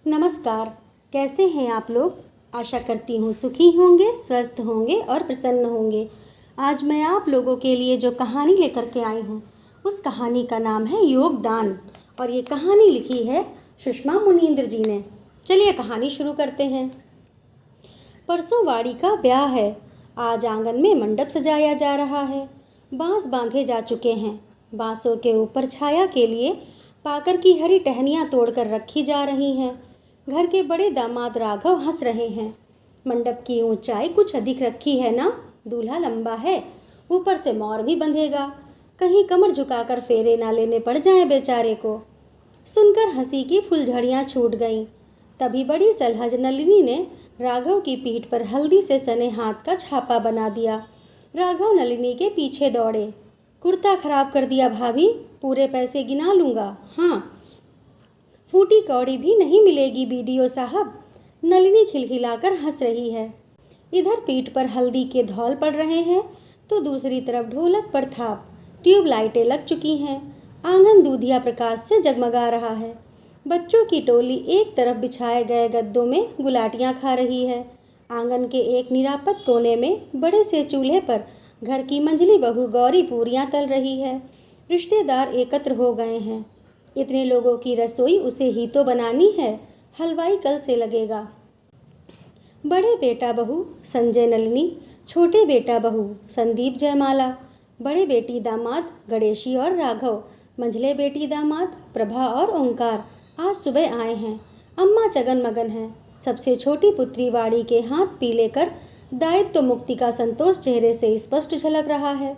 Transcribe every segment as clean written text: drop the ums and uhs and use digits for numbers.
नमस्कार। कैसे हैं आप लोग? आशा करती हूँ सुखी होंगे, स्वस्थ होंगे और प्रसन्न होंगे। आज मैं आप लोगों के लिए जो कहानी लेकर के आई हूँ उस कहानी का नाम है योगदान और ये कहानी लिखी है सुषमा मुनींद्र जी ने। चलिए कहानी शुरू करते हैं। परसों वाड़ी का ब्याह है। आज आंगन में मंडप सजाया जा रहा है। बांस बांधे जा चुके हैं। बांसों के ऊपर छाया के लिए पाकर की हरी टहनियाँ तोड़कर रखी जा रही हैं। घर के बड़े दामाद राघव हंस रहे हैं। मंडप की ऊंचाई कुछ अधिक रखी है ना, दूल्हा लंबा है, ऊपर से मोर भी बंधेगा, कहीं कमर झुकाकर फेरे ना लेने पड़ जाए बेचारे को। सुनकर हंसी की फुलझड़ियाँ छूट गईं। तभी बड़ी सलहज नलिनी ने राघव की पीठ पर हल्दी से सने हाथ का छापा बना दिया। राघव नलिनी के पीछे दौड़े। कुर्ता खराब कर दिया भाभी, पूरे पैसे गिना लूँगा। हाँ, फूटी कौड़ी भी नहीं मिलेगी बीडीओ साहब। नलिनी खिलखिलाकर हंस रही है। इधर पीठ पर हल्दी के धौल पड़ रहे हैं तो दूसरी तरफ ढोलक पर थाप ट्यूब लाइटें लग चुकी हैं। आंगन दूधिया प्रकाश से जगमगा रहा है। बच्चों की टोली एक तरफ बिछाए गए गद्दों में गुलाटियाँ खा रही है। आंगन के एक निरापद कोने में बड़े से चूल्हे पर घर की मंझली बहू गौरी पूरियाँ तल रही है। रिश्तेदार एकत्र हो गए हैं। इतने लोगों की रसोई उसे ही तो बनानी है। हलवाई कल से लगेगा। बड़े बेटा बहू संजय नलिनी, छोटे बेटा बहू संदीप जयमाला, बड़े बेटी दामाद गणेशी और राघव, मंझले बेटी दामाद प्रभा और ओंकार आज सुबह आए हैं। अम्मा चगन मगन हैं। सबसे छोटी पुत्री वाड़ी के हाथ पीले कर दायित्व मुक्ति का संतोष चेहरे से स्पष्ट झलक रहा है।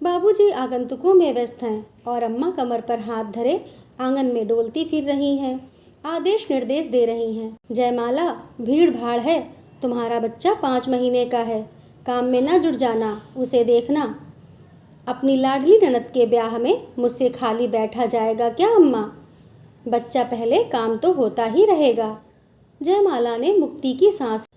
बाबूजी आगंतुकों में व्यस्त हैं और अम्मा कमर पर हाथ धरे आंगन में डोलती फिर रही हैं। आदेश निर्देश दे रही हैं। जयमाला, भीड़ भाड़ है, तुम्हारा बच्चा 5 महीने का है, काम में ना जुट जाना, उसे देखना। अपनी लाडली ननद के ब्याह में मुझसे खाली बैठा जाएगा क्या अम्मा? बच्चा पहले, काम तो होता ही रहेगा। जयमाला ने मुक्ति की सांस।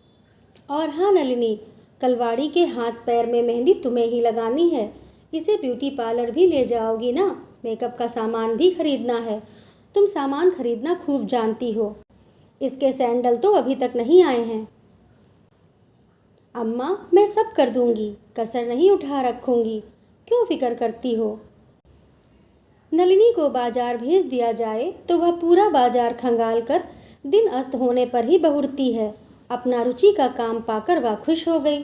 और हाँ नलिनी, कलवाड़ी के हाथ पैर में मेहंदी तुम्हें ही लगानी है। इसे ब्यूटी पार्लर भी ले जाओगी ना? मेकअप का सामान भी खरीदना है। तुम सामान खरीदना खूब जानती हो। इसके सैंडल तो अभी तक नहीं आए हैं। अम्मा, मैं सब कर दूंगी, कसर नहीं उठा रखूंगी, क्यों फिक्र करती हो? नलिनी को बाजार भेज दिया जाए तो वह पूरा बाजार खंगाल कर दिन अस्त होने पर ही बहुरती है। अपना रुचि का काम पाकर वह खुश हो गई।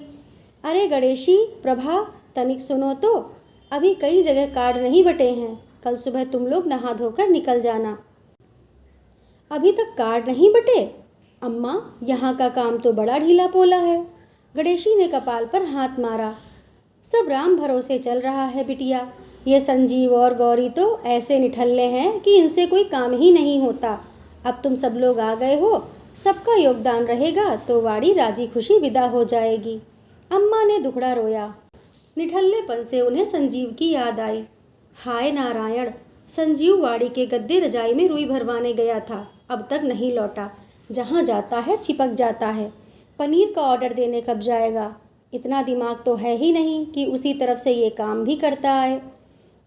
अरे गणेशी, प्रभा, तनिक सुनो तो, अभी कई जगह कार्ड नहीं बटे हैं। कल सुबह तुम लोग नहा धोकर निकल जाना। अभी तक कार्ड नहीं बटे? अम्मा, यहाँ का काम तो बड़ा ढीला पोला है। गणेशी ने कपाल पर हाथ मारा। सब राम भरोसे चल रहा है बिटिया। ये संजीव और गौरी तो ऐसे निठल्ले हैं कि इनसे कोई काम ही नहीं होता। अब तुम सब लोग आ गए हो, सबका योगदान रहेगा तो वाड़ी राजी खुशी विदा हो जाएगी। अम्मा ने दुखड़ा रोया। निठल्लेपन से उन्हें संजीव की याद आई। हाय नारायण, संजीव वाड़ी के गद्दे रजाई में रुई भरवाने गया था, अब तक नहीं लौटा। जहाँ जाता है चिपक जाता है। पनीर का ऑर्डर देने कब जाएगा? इतना दिमाग तो है ही नहीं कि उसी तरफ से ये काम भी करता है।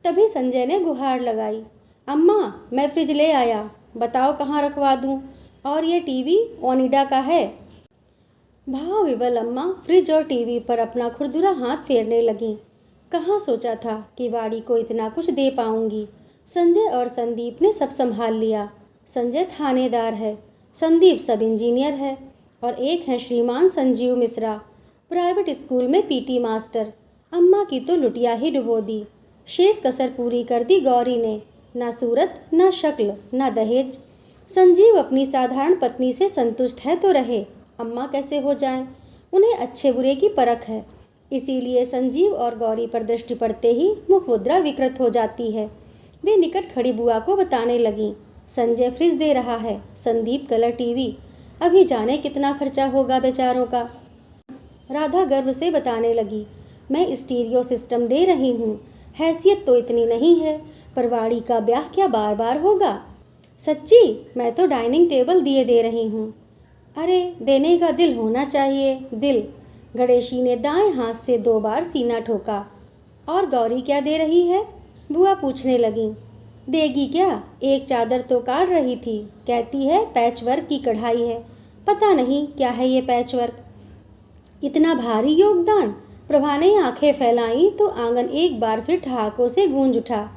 तभी संजय ने गुहार लगाई। अम्मा, मैं फ्रिज ले आया, बताओ कहाँ रखवा दूँ? और ये टीवी ओनिडा का है। भाव विवल अम्मा फ्रिज और टीवी पर अपना खुरदुरा हाथ फेरने लगीं। कहाँ सोचा था कि वाड़ी को इतना कुछ दे पाऊंगी। संजय और संदीप ने सब संभाल लिया। संजय थानेदार है, संदीप सब इंजीनियर है और एक है श्रीमान संजीव मिश्रा, प्राइवेट स्कूल में पीटी मास्टर। अम्मा की तो लुटिया ही डुबो दी। शेष कसर पूरी कर दी गौरी ने। ना सूरत, ना शक्ल, ना दहेज। संजीव अपनी साधारण पत्नी से संतुष्ट है तो रहे, अम्मा कैसे हो जाएं? उन्हें अच्छे बुरे की परख है। इसीलिए संजीव और गौरी पर दृष्टि पड़ते ही मुख मुद्रा विकृत हो जाती है। वे निकट खड़ी बुआ को बताने लगीं। संजय फ्रिज दे रहा है, संदीप कलर टीवी। अभी जाने कितना खर्चा होगा बेचारों का। राधा गर्व से बताने लगी। मैं स्टीरियो सिस्टम दे रही हूँ। हैसियत तो इतनी नहीं है, पर वाड़ी का ब्याह क्या बार बार होगा? सच्ची, मैं तो डाइनिंग टेबल दिए दे रही हूँ। अरे, देने का दिल होना चाहिए, दिल। गणेशी ने दाएं हाथ से 2 बार सीना ठोका। और गौरी क्या दे रही है? बुआ पूछने लगीं। देगी क्या? एक चादर तो काट रही थी, कहती है पैच वर्क की कढ़ाई है। पता नहीं क्या है ये पैच वर्क। इतना भारी योगदान। प्रभा ने आंखें फैलाई तो आंगन एक बार फिर ठहाकों से गूंज उठा।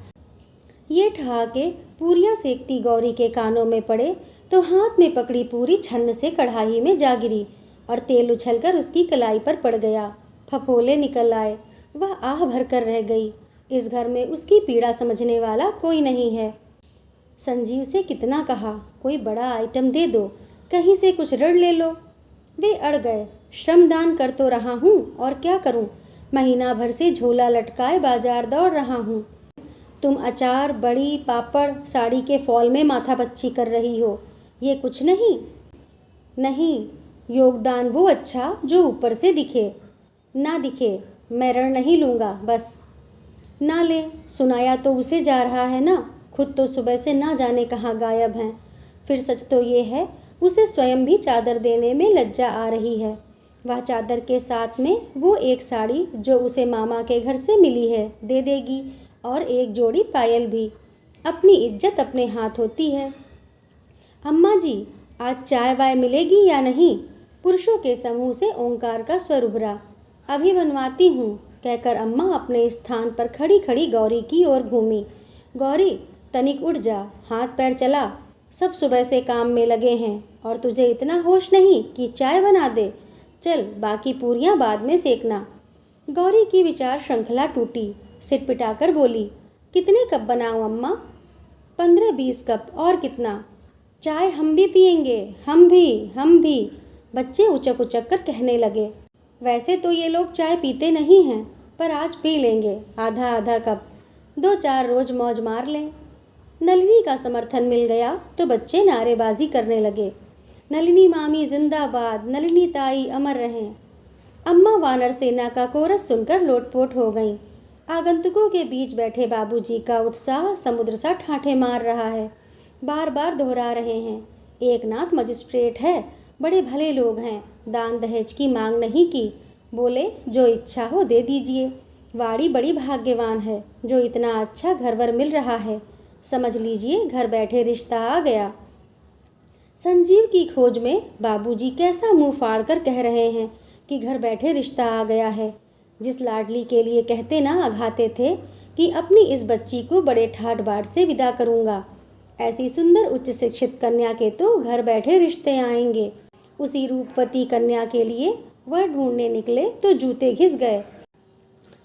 ये ठहाके पूरियां सेकती गौरी के कानों में पड़े तो हाथ में पकड़ी पूरी छन्न से कढ़ाई में जा गिरी और तेल उछलकर उसकी कलाई पर पड़ गया। फफोले निकल आए। वह आह भरकर रह गई। इस घर में उसकी पीड़ा समझने वाला कोई नहीं है। संजीव से कितना कहा, कोई बड़ा आइटम दे दो, कहीं से कुछ ऋण ले लो। वे अड़ गए। श्रमदान कर तो रहा हूँ और क्या करूँ, महीना भर से झोला लटकाए बाजार दौड़ रहा हूँ। तुम अचार, बड़ी, पापड़, साड़ी के फॉल में माथापच्ची कर रही हो, ये कुछ नहीं। नहीं, योगदान वो अच्छा जो ऊपर से दिखे। ना दिखे, मैं ऋण नहीं लूँगा, बस। ना ले, सुनाया तो उसे जा रहा है ना, खुद तो सुबह से ना जाने कहाँ गायब हैं। फिर सच तो ये है, उसे स्वयं भी चादर देने में लज्जा आ रही है। वह चादर के साथ में वो एक साड़ी जो उसे मामा के घर से मिली है दे देगी और एक जोड़ी पायल भी। अपनी इज्जत अपने हाथ होती है। अम्मा जी, आज चाय वाय मिलेगी या नहीं? पुरुषों के समूह से ओंकार का स्वर उभरा। अभी बनवाती हूँ, कहकर अम्मा अपने स्थान पर खड़ी खड़ी गौरी की ओर घूमी। गौरी, तनिक उठ जा, हाथ पैर चला। सब सुबह से काम में लगे हैं और तुझे इतना होश नहीं कि चाय बना दे। चल, बाकी पूरियां बाद में सेकना। गौरी की विचार श्रृंखला टूटी। सिटपिटाकर बोली, कितने कप बनाऊं अम्मा? 15-20 कप। और कितना? चाय हम भी पियेंगे, हम भी। बच्चे उचक उचक कर कहने लगे। वैसे तो ये लोग चाय पीते नहीं हैं, पर आज पी लेंगे आधा आधा कप, 2-4 रोज मौज मार लें। नलिनी का समर्थन मिल गया तो बच्चे नारेबाजी करने लगे। नलिनी मामी जिंदाबाद, नलिनी ताई अमर रहें। अम्मा वानर सेना का कोरस सुनकर लोटपोट हो गईं। आगंतुकों के बीच बैठे बाबूजी का उत्साह समुद्र सा ठाठे मार रहा है। बार बार दोहरा रहे हैं, एक नाथ मजिस्ट्रेट है, बड़े भले लोग हैं, दान दहेज की मांग नहीं की। बोले जो इच्छा हो दे दीजिए। वाड़ी बड़ी भाग्यवान है जो इतना अच्छा घरवर मिल रहा है। समझ लीजिए घर बैठे रिश्ता आ गया। संजीव की खोज में बाबूजी कैसा मुंह फाड़ कर कह रहे हैं कि घर बैठे रिश्ता आ गया है। जिस लाडली के लिए कहते ना अघाते थे कि अपनी इस बच्ची को बड़े ठाट बाट से विदा करूँगा, ऐसी सुंदर उच्च शिक्षित कन्या के तो घर बैठे रिश्ते आएंगे। उसी रूपवती कन्या के लिए वह ढूंढने निकले तो जूते घिस गए।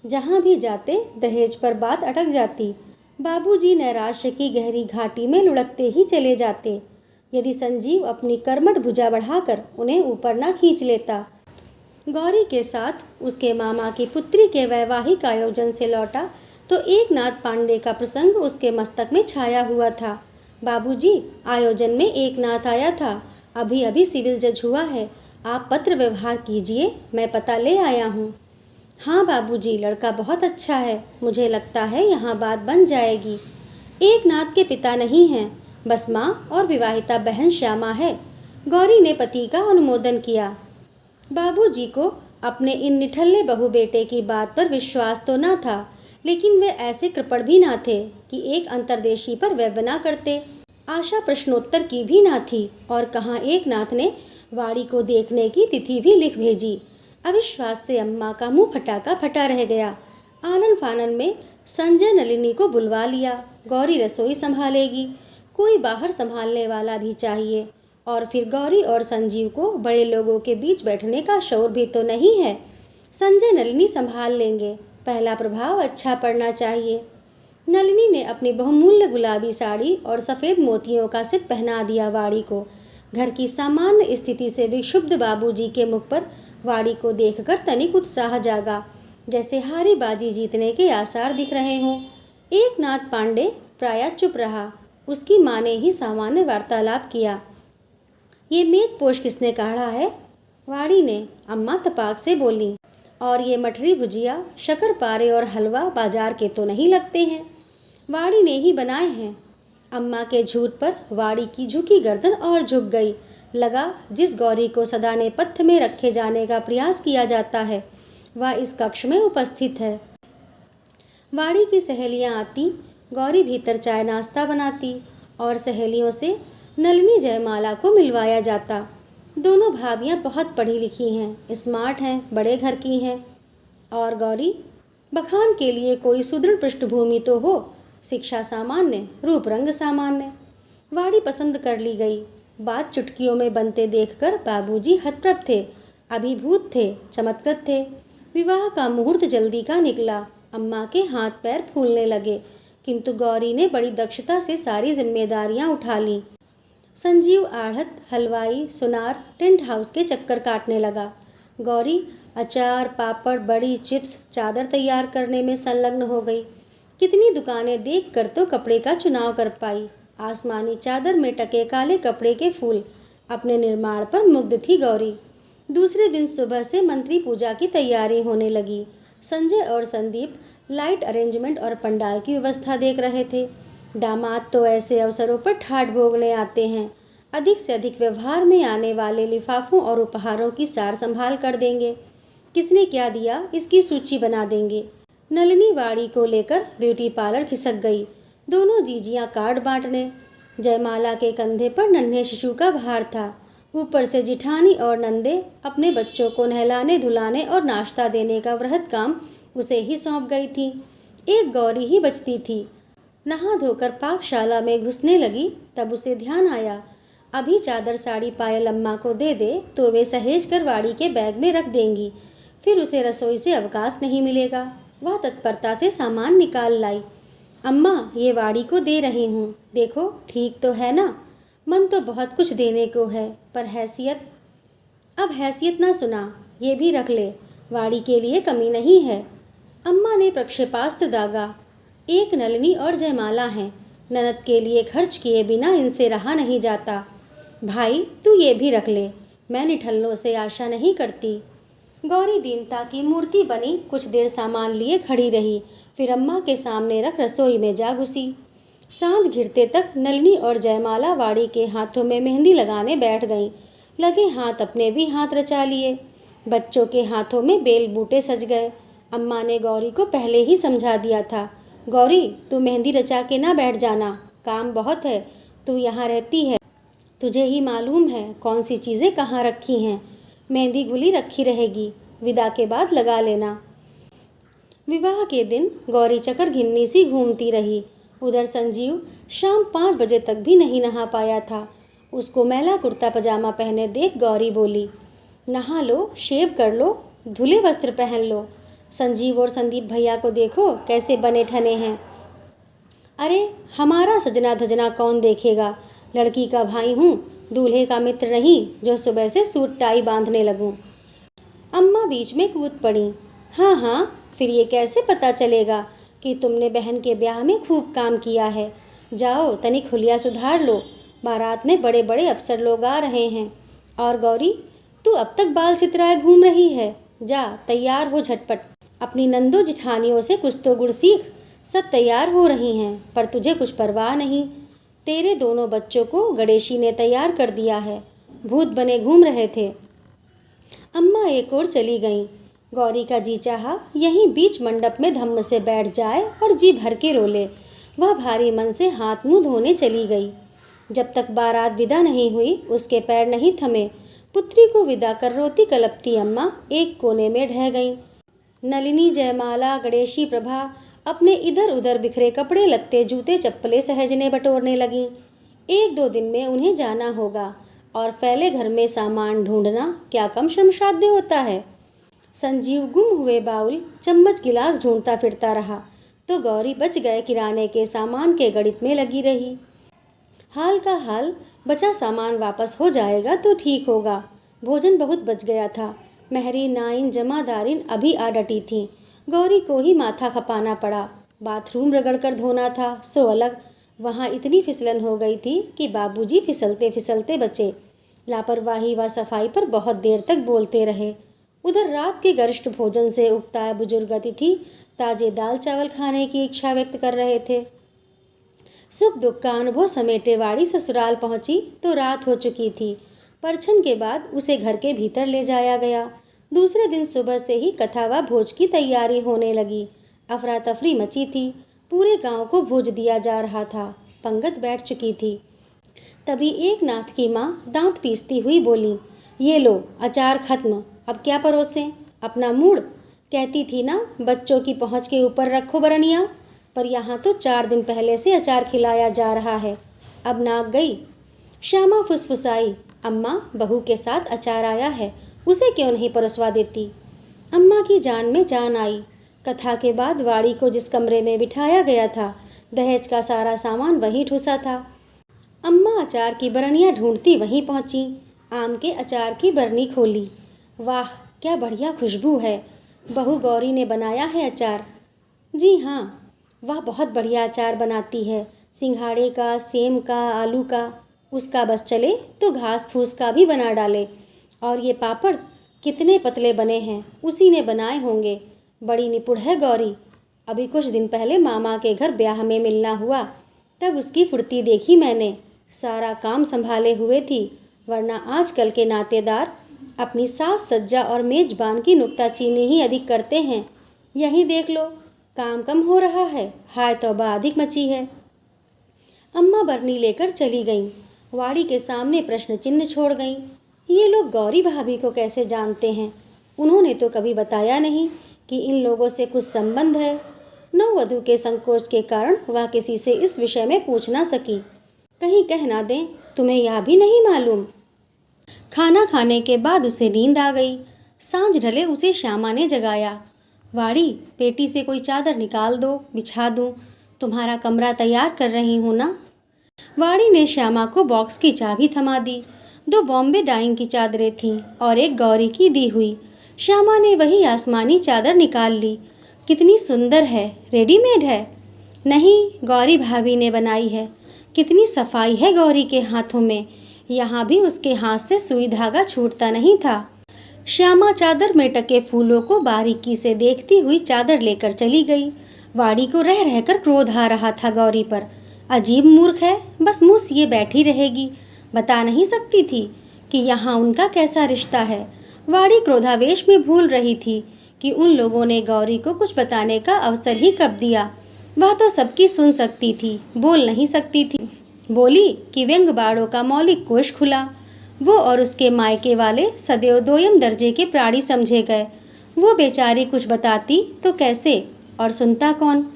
जहाँ भी जाते दहेज पर बात अटक जाती। बाबूजी नैराश्य की गहरी घाटी में लुढ़कते ही चले जाते। यदि संजीव अपनी कर्मठ भुजा बढ़ाकर उन्हें ऊपर ना खींच लेता। गौरी के साथ उसके मामा की पुत्री के वैवाहिक आयोजन से लौटा तो एक नाथ पांडे का प्रसंग उसके मस्तक में छाया हुआ था। बाबूजी, आयोजन में एक नाथ आया था, अभी अभी सिविल जज हुआ है, आप पत्र व्यवहार कीजिए, मैं पता ले आया हूँ। हाँ बाबूजी, लड़का बहुत अच्छा है, मुझे लगता है यहाँ बात बन जाएगी। एक नाथ के पिता नहीं हैं, बस माँ और विवाहिता बहन श्यामा है। गौरी ने पति का अनुमोदन किया। बाबूजी को अपने इन निठल्ले बहू बेटे की बात पर विश्वास तो न था, लेकिन वे ऐसे कृपण भी ना थे कि एक अंतर्देशी पर व्यय न करते। आशा प्रश्नोत्तर की भी ना थी और कहाँ एक नाथ ने वाड़ी को देखने की तिथि भी लिख भेजी। अविश्वास से अम्मा का मुंह फटा फटा रह गया। आनन फानन में संजय नलिनी को बुलवा लिया। गौरी रसोई संभालेगी, कोई बाहर संभालने वाला भी चाहिए। और फिर गौरी और संजीव को बड़े लोगों के बीच बैठने का शौर भी तो नहीं है। संजय नलिनी संभाल लेंगे, पहला प्रभाव अच्छा पड़ना चाहिए। नलिनी ने अपनी बहुमूल्य गुलाबी साड़ी और सफ़ेद मोतियों का सेट पहना दिया वाड़ी को। घर की सामान्य स्थिति से विक्षुब्ध बाबूजी के मुख पर वाड़ी को देखकर तनिक उत्साह जागा, जैसे हारी बाजी जीतने के आसार दिख रहे हों। एक नाथ पांडे प्रायः चुप रहा। उसकी माँ ने ही सामान्य वार्तालाप किया। ये मेज पोश किसने काढ़ा है? वाड़ी ने, अम्मा तपाक से बोली। और ये मठरी भुजिया, शक्कर पारे और हलवा बाजार के तो नहीं लगते हैं, वाड़ी ने ही बनाए हैं। अम्मा के झूठ पर वाड़ी की झुकी गर्दन और झुक गई। लगा जिस गौरी को सदा नेपथ्य में रखे जाने का प्रयास किया जाता है वह इस कक्ष में उपस्थित है। वाड़ी की सहेलियां आती, गौरी भीतर चाय नाश्ता बनाती और सहेलियों से नलिनी जयमाला को मिलवाया जाता। दोनों भाभियाँ बहुत पढ़ी लिखी हैं, स्मार्ट हैं, बड़े घर की हैं। और गौरी, बखान के लिए कोई सुदृढ़ पृष्ठभूमि तो हो, शिक्षा सामान्य, रूप रंग सामान्य। वाड़ी पसंद कर ली गई। बात चुटकियों में बनते देखकर बाबूजी हतप्रभ थे, अभिभूत थे, चमत्कृत थे। विवाह का मुहूर्त जल्दी का निकला। अम्मा के हाथ पैर फूलने लगे, किंतु गौरी ने बड़ी दक्षता से सारी जिम्मेदारियां उठा लीं। संजीव आढ़त, हलवाई, सुनार, टेंट हाउस के चक्कर काटने लगा। गौरी अचार, पापड़, बड़ी, चिप्स, चादर तैयार करने में संलग्न हो गई। कितनी दुकानें देखकर तो कपड़े का चुनाव कर पाई। आसमानी चादर में टके काले कपड़े के फूल, अपने निर्माण पर मुग्ध थी गौरी। दूसरे दिन सुबह से मंत्री पूजा की तैयारी होने लगी। संजय और संदीप लाइट अरेंजमेंट और पंडाल की व्यवस्था देख रहे थे। दामाद तो ऐसे अवसरों पर ठाठ भोगने आते हैं, अधिक से अधिक व्यवहार में आने वाले लिफाफों और उपहारों की सार संभाल कर देंगे। किसने क्या दिया इसकी सूची बना देंगे। नलिनी वाड़ी को लेकर ब्यूटी पार्लर खिसक गई। दोनों जीजियां कार्ड बांटने। जयमाला के कंधे पर नन्हे शिशु का भार था। ऊपर से जिठानी और नंदे अपने बच्चों को नहलाने धुलाने और नाश्ता देने का वृहद काम उसे ही सौंप गई थी। एक गौरी ही बचती थी। नहा धोकर पाकशाला में घुसने लगी, तब उसे ध्यान आया, अभी चादर साड़ी पायल अम्मा को दे दे तो वे सहेज कर वाड़ी के बैग में रख देंगी, फिर उसे रसोई से अवकाश नहीं मिलेगा। वह तत्परता से सामान निकाल लाई। अम्मा, ये वाड़ी को दे रही हूँ, देखो ठीक तो है ना। मन तो बहुत कुछ देने को है, पर हैसियत। अब हैसियत ना सुना, ये भी रख ले, वाड़ी के लिए कमी नहीं है। अम्मा ने प्रक्षेपास्त्र दागा। एक नलिनी और जयमाला हैं, ननद के लिए खर्च किए बिना इनसे रहा नहीं जाता। भाई तू ये भी रख ले, मैं निठल्लों से आशा नहीं करती। गौरी दीनता की मूर्ति बनी कुछ देर सामान लिए खड़ी रही, फिर अम्मा के सामने रख रसोई में जा घुसी। सांझ घिरते तक नलिनी और जयमाला वाड़ी के हाथों में मेहंदी लगाने बैठ गईं। लगे हाथ अपने भी हाथ रचा लिए। बच्चों के हाथों में बेल बूटे सज गए। अम्मा ने गौरी को पहले ही समझा दिया था, गौरी तू मेहंदी रचा के ना बैठ जाना, काम बहुत है, तू यहाँ रहती है, तुझे ही मालूम है कौन सी चीज़ें कहाँ रखी हैं। मेहंदी घुली रखी रहेगी, विदा के बाद लगा लेना। विवाह के दिन गौरी चक्कर घिन्नी सी घूमती रही। उधर संजीव शाम 5 बजे तक भी नहीं नहा पाया था। उसको मैला कुर्ता पजामा पहने देख गौरी बोली, नहा लो, शेव कर लो, धुले वस्त्र पहन लो। संजीव और संदीप भैया को देखो कैसे बने ठने हैं। अरे हमारा सजना धजना कौन देखेगा, लड़की का भाई हूँ, दूल्हे का मित्र नहीं जो सुबह से सूट टाई बांधने लगूं। अम्मा बीच में कूद पड़ी। हाँ हाँ, फिर ये कैसे पता चलेगा कि तुमने बहन के ब्याह में खूब काम किया है। जाओ तनिक हुलिया सुधार लो, बारात में बड़े बड़े अफसर लोग आ रहे हैं। और गौरी, तू अब तक बाल चितराए घूम रही है, जा तैयार हो झटपट। अपनी नंदो जिठानियों से कुछ तो गुड़ सीख, सब तैयार हो रही हैं, पर तुझे कुछ परवाह नहीं। तेरे दोनों बच्चों को गणेशी ने तैयार कर दिया है, भूत बने घूम रहे थे। अम्मा एक ओर चली गईं। गौरी का जी चाहा यहीं बीच मंडप में धम्म से बैठ जाए और जी भर के रोले। वह भारी मन से हाथ मुंह धोने चली गई। जब तक बारात विदा नहीं हुई उसके पैर नहीं थमे। पुत्री को विदा कर रोती कलपती अम्मा एक कोने में ढह गईं। नलिनी, जयमाला, गणेशी, प्रभा अपने इधर उधर बिखरे कपड़े लत्ते, जूते, चप्पलें सहजने बटोरने लगीं। 1-2 दिन में उन्हें जाना होगा और फैले घर में सामान ढूंढना क्या कम श्रमसाध्य होता है। संजीव गुम हुए बाउल, चम्मच, गिलास ढूंढता फिरता रहा तो गौरी बच गए किराने के सामान के गणित में लगी रही। हाल का हाल, बचा सामान वापस हो जाएगा तो ठीक होगा। भोजन बहुत बच गया था। मेहरी, नाइन, जमादारिन अभी आ डटी थीं। गौरी को ही माथा खपाना पड़ा। बाथरूम रगड़ कर धोना था सो अलग। वहाँ इतनी फिसलन हो गई थी कि बाबूजी फिसलते फिसलते बचे। लापरवाही व सफाई पर बहुत देर तक बोलते रहे। उधर रात के गरिष्ठ भोजन से उकताए बुजुर्ग अतिथि ताजे दाल चावल खाने की इच्छा व्यक्त कर रहे थे। सुख दुख का अनुभव समेटे वाड़ी ससुराल पहुंची तो रात हो चुकी थी। परछन के बाद उसे घर के भीतर ले जाया गया। दूसरे दिन सुबह से ही कथा व भोज की तैयारी होने लगी। अफरा तफरी मची थी। पूरे गांव को भूज दिया जा रहा था। पंगत बैठ चुकी थी। तभी एक नाथ की माँ दांत पीसती हुई बोली, ये लो अचार खत्म, अब क्या परोसें? अपना मूड। कहती थी ना बच्चों की पहुँच के ऊपर रखो बरनिया, पर यहाँ तो 4 दिन पहले से अचार खिलाया जा रहा है। अब नाक गई। श्यामा फुसफुसाई, अम्मा बहू के साथ अचार आया है, उसे क्यों नहीं परोसवा देती? अम्मा की जान में जान आई। कथा के बाद वाड़ी को जिस कमरे में बिठाया गया था, दहेज का सारा सामान वहीं ठुसा था। अम्मा अचार की बरनियाँ ढूंढती वहीं पहुंची। आम के अचार की बरनी खोली। वाह क्या बढ़िया खुशबू है। बहू गौरी ने बनाया है अचार। जी हाँ, वह बहुत बढ़िया अचार बनाती है, सिंघाड़े का, सेम का, आलू का। उसका बस चले तो घास फूस का भी बना डाले। और ये पापड़ कितने पतले बने हैं, उसी ने बनाए होंगे। बड़ी निपुण है गौरी। अभी कुछ दिन पहले मामा के घर ब्याह में मिलना हुआ, तब उसकी फुर्ती देखी मैंने। सारा काम संभाले हुए थी, वरना आजकल के नातेदार अपनी साज सज्जा और मेजबान की नुक्ताचीनी ही अधिक करते हैं। यही देख लो, काम कम हो रहा है, हाय तौबा अधिक मची है। अम्मा बरनी लेकर चली गईं। वाड़ी के सामने प्रश्न चिन्ह छोड़ गईं। ये लोग गौरी भाभी को कैसे जानते हैं? उन्होंने तो कभी बताया नहीं कि इन लोगों से कुछ संबंध है। नववधू के संकोच के कारण वह किसी से इस विषय में पूछ ना सकी। कहीं कह ना दें तुम्हें यह भी नहीं मालूम। खाना खाने के बाद उसे नींद आ गई। सांझ ढले उसे श्यामा ने जगाया। वाड़ी, पेटी से कोई चादर निकाल दो, बिछा दूं। तुम्हारा कमरा तैयार कर रही हूँ ना। वाड़ी ने श्यामा को बॉक्स की चाबी थमा दी। 2 बॉम्बे डाइंग की चादरें थीं और एक गौरी की दी हुई। श्यामा ने वही आसमानी चादर निकाल ली। कितनी सुंदर है, रेडीमेड है? नहीं, गौरी भाभी ने बनाई है। कितनी सफाई है गौरी के हाथों में, यहाँ भी उसके हाथ से सुई धागा छूटता नहीं था। श्यामा चादर में टके फूलों को बारीकी से देखती हुई चादर लेकर चली गई। वाड़ी को रह रहकर क्रोध आ रहा था गौरी पर। अजीब मूर्ख है, बस मुँह सिए बैठी रहेगी। बता नहीं सकती थी कि यहाँ उनका कैसा रिश्ता है। वाड़ी क्रोधावेश में भूल रही थी कि उन लोगों ने गौरी को कुछ बताने का अवसर ही कब दिया। वह तो सबकी सुन सकती थी, बोल नहीं सकती थी। बोली कि व्यंग बाड़ों का मौलिक कोष खुला। वो और उसके मायके वाले सदैव दोयम दर्जे के प्राणी समझे गए। वो बेचारी कुछ बताती तो कैसे, और सुनता कौन?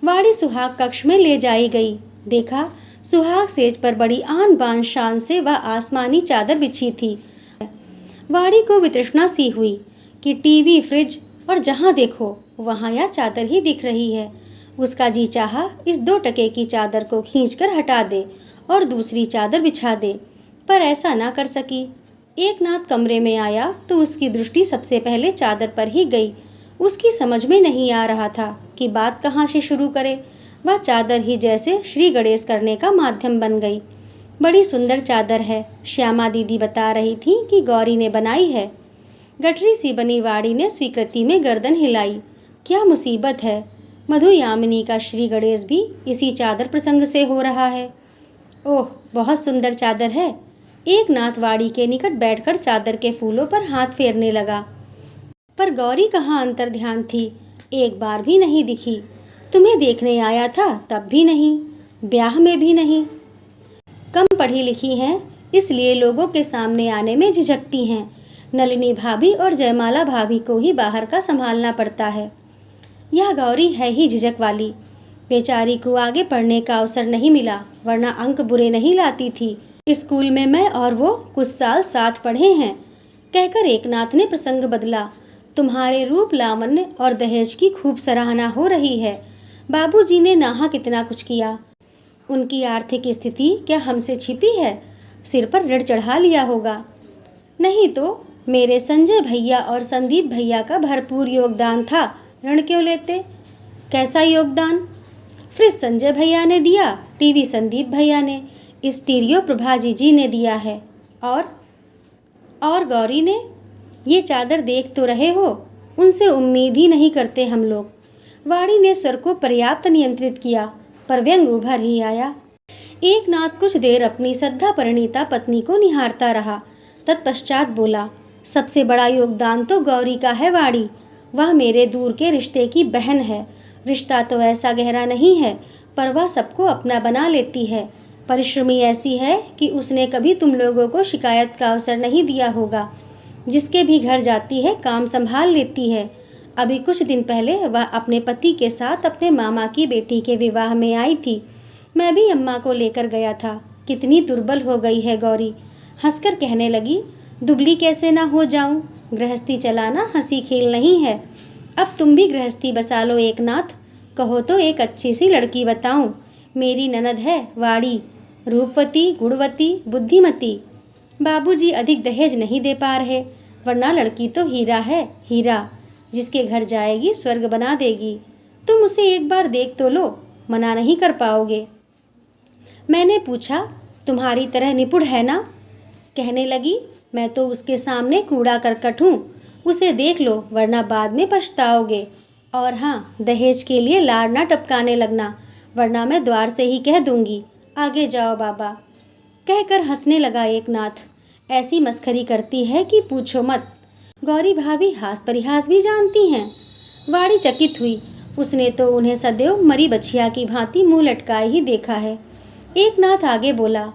वाड़ी सुहाग कक्ष में ले जाई गई। देखा, सुहाग सेज पर बड़ी आन बान शान से वह आसमानी चादर बिछी थी। वाड़ी को वितृष्णा सी हुई कि टीवी, फ्रिज और जहाँ देखो वहाँ यह चादर ही दिख रही है। उसका जी चाहा इस 2 टके की चादर को खींचकर हटा दे और दूसरी चादर बिछा दे, पर ऐसा ना कर सकी। एक नाथ कमरे में आया तो उसकी दृष्टि सबसे पहले चादर पर ही गई। उसकी समझ में नहीं आ रहा था कि बात कहाँ से शुरू करे। वह चादर ही जैसे श्री गणेश करने का माध्यम बन गई। बड़ी सुंदर चादर है, श्यामा दीदी बता रही थी कि गौरी ने बनाई है। गठरी सी बनी वाड़ी ने स्वीकृति में गर्दन हिलाई। क्या मुसीबत है, मधु यामिनी का श्री गणेश भी इसी चादर प्रसंग से हो रहा है। ओह, बहुत सुंदर चादर है। एक नाथ वाड़ी के निकट बैठकर चादर के फूलों पर हाथ फेरने लगा। पर गौरी कहाँ अंतर्ध्यान थी, एक बार भी नहीं दिखी। तुम्हें देखने आया था तब भी नहीं, ब्याह में भी नहीं। कम पढ़ी लिखी हैं, इसलिए लोगों के सामने आने में झिझकती हैं। नलिनी भाभी और जयमाला भाभी को ही बाहर का संभालना पड़ता है। यह गौरी है ही झिझक वाली। बेचारी को आगे पढ़ने का अवसर नहीं मिला, वरना अंक बुरे नहीं लाती थी। स्कूल में मैं और वो कुछ साल साथ पढ़े हैं, कहकर एकनाथ ने प्रसंग बदला। तुम्हारे रूप, लावण्य और दहेज की खूब सराहना हो रही है। बाबूजी ने नाहा कितना कुछ किया। उनकी आर्थिक स्थिति क्या हमसे छिपी है? सिर पर ऋण चढ़ा लिया होगा। नहीं तो मेरे संजय भैया और संदीप भैया का भरपूर योगदान था, ऋण क्यों लेते? कैसा योगदान? फ्रिज संजय भैया ने दिया, टीवी संदीप भैया ने, स्टीरियो प्रभा जी ने दिया है। और गौरी ने? ये चादर देख तो रहे हो, उनसे उम्मीद ही नहीं करते हम लोग। वाड़ी ने स्वर को पर्याप्त नियंत्रित किया, पर व्यंग उभर ही आया। एक नाथ कुछ देर अपनी सद्धा परिणीता पत्नी को निहारता रहा। तत्पश्चात बोला, सबसे बड़ा योगदान तो गौरी का है वाड़ी। वह मेरे दूर के रिश्ते की बहन है। रिश्ता तो ऐसा गहरा नहीं है, पर वह सबको अपना बना लेती है। परिश्रमी ऐसी है कि उसने कभी तुम लोगों को शिकायत का अवसर नहीं दिया होगा। जिसके भी घर जाती है काम संभाल लेती है। अभी कुछ दिन पहले वह अपने पति के साथ अपने मामा की बेटी के विवाह में आई थी। मैं भी अम्मा को लेकर गया था। कितनी दुर्बल हो गई है गौरी। हंसकर कहने लगी, दुबली कैसे ना हो जाऊं, गृहस्थी चलाना हंसी खेल नहीं है। अब तुम भी गृहस्थी बसा लो एक नाथ। कहो तो एक अच्छी सी लड़की बताऊं। मेरी ननद है वाड़ी, रूपवती, गुणवती, बुद्धिमती। बाबूजी अधिक दहेज नहीं दे पा रहे, वरना लड़की तो हीरा है, हीरा। जिसके घर जाएगी स्वर्ग बना देगी। तुम उसे एक बार देख तो लो, मना नहीं कर पाओगे। मैंने पूछा, तुम्हारी तरह निपुण है ना? कहने लगी, मैं तो उसके सामने कूड़ा करकट हूँ। उसे देख लो, वरना बाद में पछताओगे। और हाँ, दहेज के लिए लाड़ ना टपकाने लगना, वरना मैं द्वार से ही कह दूंगी। आगे जाओ बाबा। कहकर हंसने लगा एक नाथ। ऐसी मस्खरी करती है कि पूछो मत। गौरी भाभी हास परिहास भी जानती हैं। वाड़ी चकित हुई। उसने तो उन्हें सदैव मरी बछिया की भांति मुंह लटकाए ही देखा है। एक नाथ आगे बोला,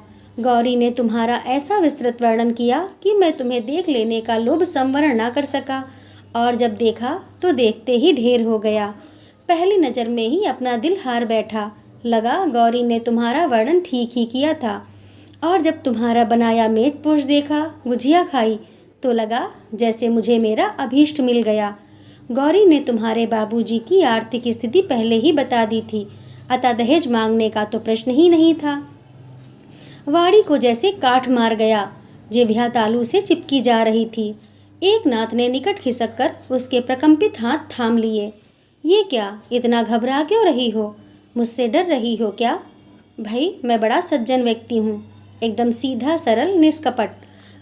गौरी ने तुम्हारा ऐसा विस्तृत वर्णन किया कि मैं तुम्हें देख लेने का लोभ संवरण ना कर सका, और जब देखा तो देखते ही ढेर हो गया। पहली नज़र में ही अपना दिल हार बैठा। लगा गौरी ने तुम्हारा वर्णन ठीक ही किया था। और जब तुम्हारा बनाया मेज पोश देखा, गुजिया खाई, तो लगा जैसे मुझे मेरा अभीष्ट मिल गया। गौरी ने तुम्हारे बाबूजी की आर्थिक स्थिति पहले ही बता दी थी, अतः दहेज मांगने का तो प्रश्न ही नहीं था। वाड़ी को जैसे काठ मार गया। जिह्वा तालू से चिपकी जा रही थी। एक नाथ ने निकट खिसक कर उसके प्रकंपित हाथ थाम लिए। ये क्या, इतना घबरा क्यों रही हो? मुझसे डर रही हो क्या? भाई, मैं बड़ा सज्जन व्यक्ति हूँ, एकदम सीधा सरल निष्कपट,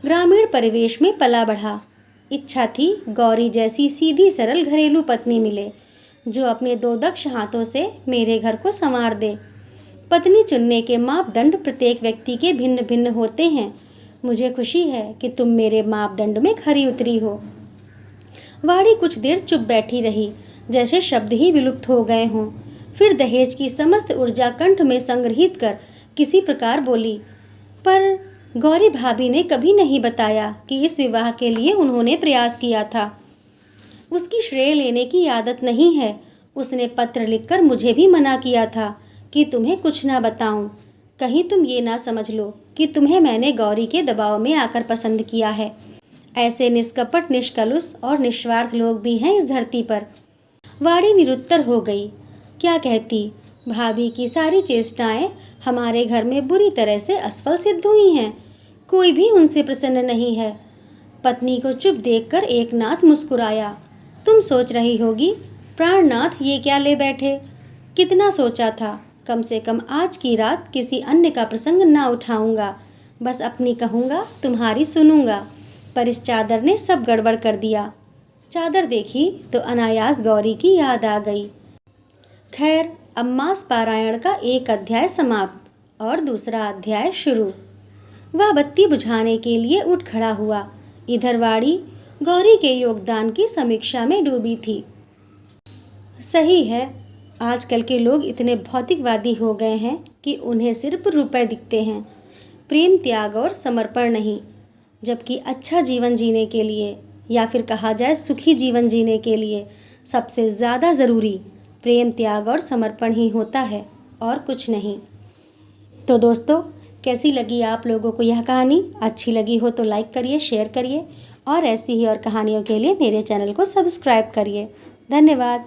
ग्रामीण परिवेश में पला बढ़ा। इच्छा थी गौरी जैसी सीधी सरल घरेलू पत्नी मिले, जो अपने दो दक्ष हाथों से मेरे घर को संवार दे। पत्नी चुनने के मापदंड प्रत्येक व्यक्ति के भिन्न भिन्न होते हैं। मुझे खुशी है कि तुम मेरे मापदंड में खरी उतरी हो। वाड़ी कुछ देर चुप बैठी रही, जैसे शब्द ही विलुप्त हो गए हों। फिर दहेज की समस्त ऊर्जा कंठ में संग्रहित कर किसी प्रकार बोली, पर गौरी भाभी ने कभी नहीं बताया कि इस विवाह के लिए उन्होंने प्रयास किया था। उसकी श्रेय लेने की आदत नहीं है। उसने पत्र लिखकर मुझे भी मना किया था कि तुम्हें कुछ ना बताऊं। कहीं तुम ये ना समझ लो कि तुम्हें मैंने गौरी के दबाव में आकर पसंद किया है। ऐसे निष्कपट, निष्कलुष और निस्वार्थ लोग भी हैं इस धरती पर। वाड़ी निरुत्तर हो गई। क्या कहती? भाभी की सारी चेष्टाएं हमारे घर में बुरी तरह से असफल सिद्ध हुई हैं। कोई भी उनसे प्रसन्न नहीं है। पत्नी को चुप देखकर एक नाथ मुस्कुराया। तुम सोच रही होगी, प्राणनाथ ये क्या ले बैठे? कितना सोचा था, कम से कम आज की रात किसी अन्य का प्रसंग ना उठाऊंगा, बस अपनी कहूँगा, तुम्हारी सुनूंगा। पर इस चादर ने सब गड़बड़ कर दिया। चादर देखी तो अनायास गौरी की याद आ गई। खैर, अब मास पारायण का एक अध्याय समाप्त और दूसरा अध्याय शुरू। वह बत्ती बुझाने के लिए उठ खड़ा हुआ। इधर वाड़ी गौरी के योगदान की समीक्षा में डूबी थी। सही है, आजकल के लोग इतने भौतिकवादी हो गए हैं कि उन्हें सिर्फ रुपए दिखते हैं, प्रेम, त्याग और समर्पण नहीं। जबकि अच्छा जीवन जीने के लिए, या फिर कहा जाए सुखी जीवन जीने के लिए, सबसे ज़्यादा ज़रूरी प्रेम, त्याग और समर्पण ही होता है, और कुछ नहीं। तो दोस्तों, कैसी लगी आप लोगों को यह कहानी? अच्छी लगी हो तो लाइक करिए, शेयर करिए, और ऐसी ही और कहानियों के लिए मेरे चैनल को सब्सक्राइब करिए। धन्यवाद।